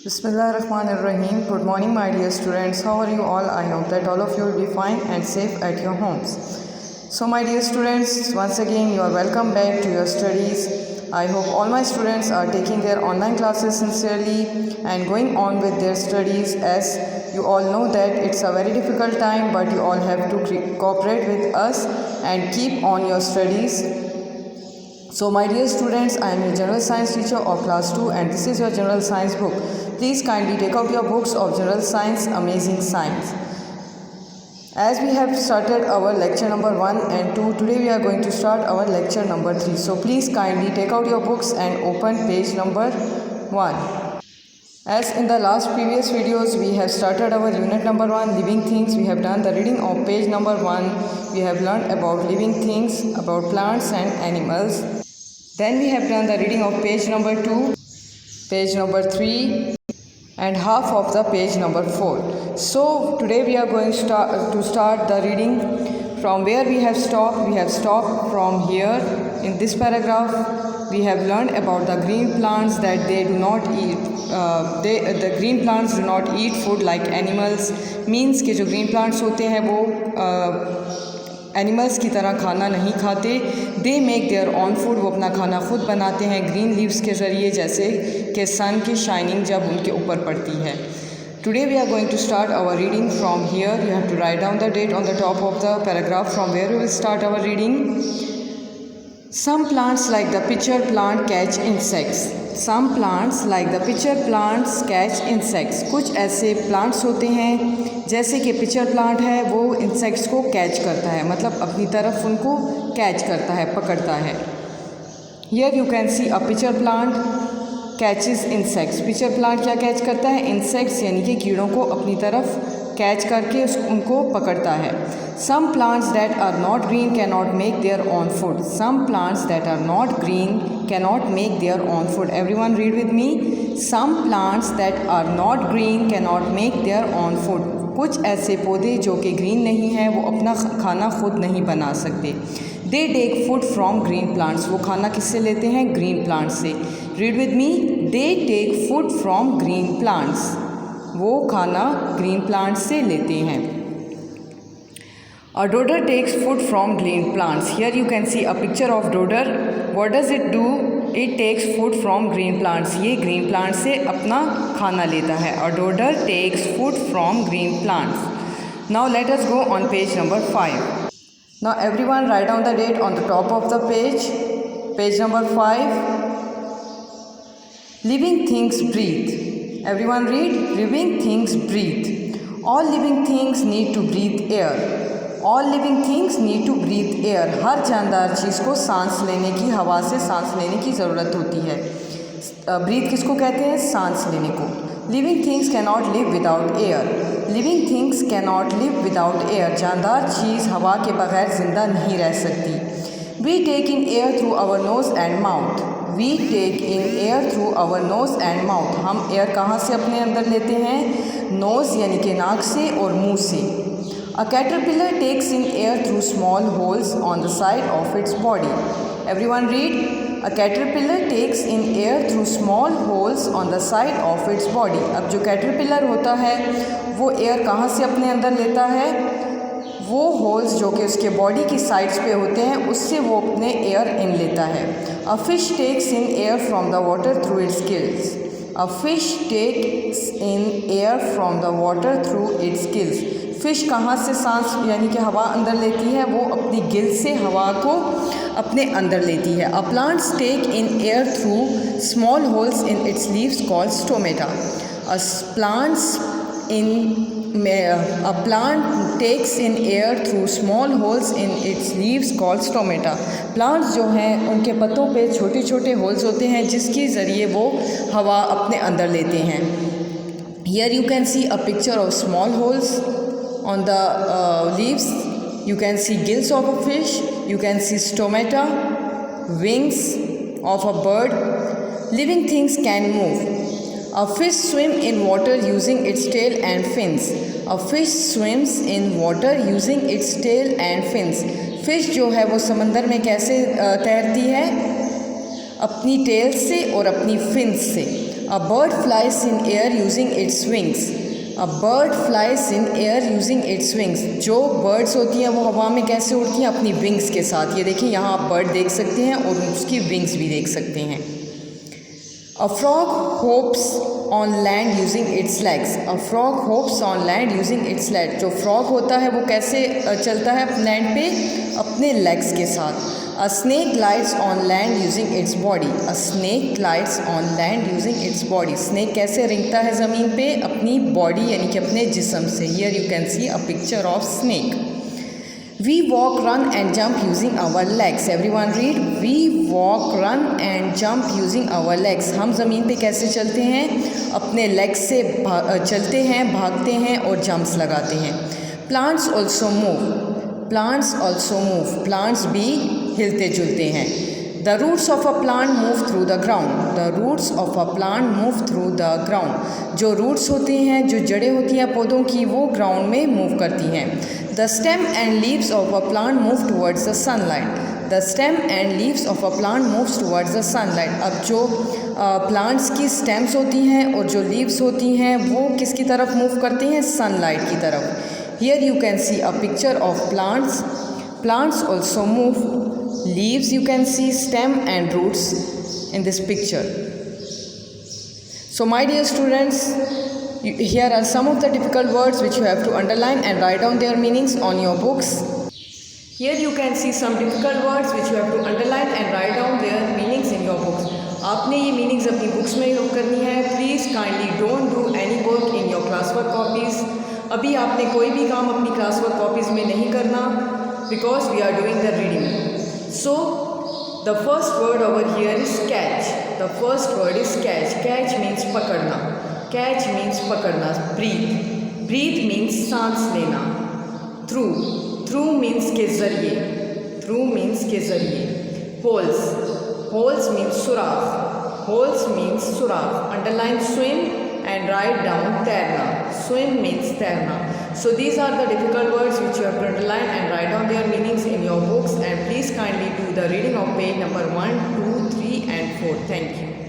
Bismillahirrahmanirrahim. Good morning, my dear students. How are you all? I hope that all of you will be fine and safe at your homes. So, my dear students, once again, you are welcome back to your studies. I hope all my students are taking their online classes sincerely and going on with their studies, as you all know that it's a very difficult time, but you all have to cooperate with us and keep on your studies. So my dear students, I am your general science teacher of class 2 and this is your general science book. Please kindly take out your books of general science, amazing science. As we have started our lecture number 1 and 2, today we are going to start our lecture number 3. So please kindly take out your books and open page number 1. As in the last previous videos, we have started our unit number 1, living things. We have done the reading of page number 1. We have learned about living things, about plants and animals. Then we have done the reading of page number 2, page number 3 and half of the page number 4. So today we are going to start the reading from where we have stopped. We have stopped from here in this paragraph. We have learned about the green plants, that they do not eat the green plants do not eat food like animals. Means कि जो green plants होते हैं वो animals की तरह खाना नहीं खाते. They make their on food, वो अपना खाना खुद बनाते हैं ग्रीन लीव्स के ज़रिए, जैसे कि सन की शाइनिंग जब उनके ऊपर पड़ती है. Today we are going to start our reading from here. You have to write down the date on the top of the paragraph from where we will start our reading. Some plants like the pitcher plant catch insects. Some plants like the pitcher plants catch insects. कुछ ऐसे plants होते हैं जैसे कि pitcher plant है, वो insects को catch करता है, मतलब अपनी तरफ उनको catch करता है, पकड़ता है. Here you can see a pitcher plant catches insects. pitcher plant क्या catch करता है? Insects यानी कि कीड़ों को अपनी तरफ कैच करके उनको पकड़ता है. Some plants that are not green cannot make their own food. Some plants that are not green cannot make their own food. Everyone read with me. Some plants that are not green cannot make their own food. कुछ ऐसे पौधे जो कि green नहीं हैं, वो अपना खाना खुद नहीं बना सकते. They take food from green plants. वो खाना किससे लेते हैं? ग्रीन प्लांट्स से. Read with me. They take food from green plants. वो खाना ग्रीन प्लांट से लेते हैं. A dodder takes food from green plants. Here you can see a picture of dodder. What does it do? It takes food from green plants. ये green plants से अपना खाना लेता है. A dodder takes food from green plants. Now let us go on page number 5. Now everyone write down the date on the top of the page. Page number 5. Living things breathe. Everyone read. Living things breathe. All living things need to breathe air. All living things need to breathe air. हर जानदार चीज़ को सांस लेने की, हवा से सांस लेने की ज़रूरत होती है. ब्रीथ किसको कहते हैं? सांस लेने को. Living things cannot live without air. Living things cannot live without air. जानदार चीज़ हवा के बगैर ज़िंदा नहीं रह सकती. We take in air through our nose and mouth. We take in air through our nose and mouth. हम एयर कहाँ से अपने अंदर लेते हैं? नोज़ यानी कि नाक से और मुँह से. A caterpillar takes in air through small holes on the side of its body. Everyone read. A caterpillar takes in air through small holes on the side of its body. अब जो caterpillar होता है वो air कहाँ से अपने अंदर लेता है? वो होल्स जो कि उसके बॉडी की साइड्स पे होते हैं, उससे वो अपने एयर इन लेता है. A fish takes in air from the water through its gills. A fish takes in air from the water through its gills. Fish कहाँ से सांस यानी कि हवा अंदर लेती है? वो अपनी गिल से हवा को अपने अंदर लेती है. A plants take in air through small holes in its leaves called stomata. A plant takes in air through small holes in its leaves called stomata. Plants जो हैं उनके पत्तों पे छोटे छोटे होल्स होते हैं जिसके ज़रिए वो हवा अपने अंदर लेते हैं. Here you can see a picture of small holes on the leaves. You can see gills of a fish. You can see stomata, wings of a bird. Living things can move. A fish swims in water using its tail and fins. A fish swims in water using its tail and fins. Fish जो है वो समंदर में कैसे तैरती है? अपनी tell से और अपनी फिन्स से. A bird flies in air using its wings. A bird flies in air using its wings. जो birds होती हैं वो हवा में कैसे उड़ती हैं? अपनी wings के साथ। ये देखिए यहाँ आप bird देख सकते हैं और उसकी wings भी देख सकते हैं। A frog hops on land using its legs. A frog hops on land using its legs. जो frog होता है वो कैसे चलता है लैंड पे? अपने legs के साथ। A snake glides on land using its body. A snake glides on land using its body. Snake कैसे रेंगता है ज़मीन पे? अपनी body यानी कि अपने जिस्म से। Here you can see a picture of snake. We walk, run and jump using our legs. Everyone read. We walk, run and jump using our legs. हम ज़मीन पे कैसे चलते हैं? अपने legs से चलते हैं, भागते हैं और jumps लगाते हैं। Plants also move. Plants also move. Plants भी हिलते जुलते हैं। The roots of a plant move through the ground. The roots of a plant move through the ground. जो roots होते हैं, जो जड़ें होती हैं पौधों की, वो ground में move करती हैं। The stem and leaves of a plant move towards the sunlight. The stem and leaves of a plant moves towards the sunlight. अब जो plants की stems होती हैं और जो leaves होती हैं वो किसकी तरफ move करती हैं? Sunlight की तरफ। Here you can see a picture of plants. Plants also move. Leaves you can see, stem and roots in this picture. So my dear students, here are some of the difficult words which you have to underline and write down their meanings on your books. Here you can see some difficult words which you have to underline and write down their meanings in your books. आपने ये meanings अपनी books में note करनी है। Please kindly don't do any work in your classwork copies. अभी आपने कोई भी काम अपनी classwork copies में नहीं करना because we are doing the reading. So the first word over here is catch. The first word is catch. Catch means पकड़ना. Catch means पकड़ना. Breathe. Breathe means सांस लेना. Through. Through means के ज़रिए. Through means के ज़रिए. Holes. Holes means सुराख. Holes means सुराख. Underline swim and write down तैरना. Swim means तैरना. So these are the difficult words which you have to underline and write down their meanings in your books, and please kindly do the reading of page number 1, 2, 3 and 4. Thank you.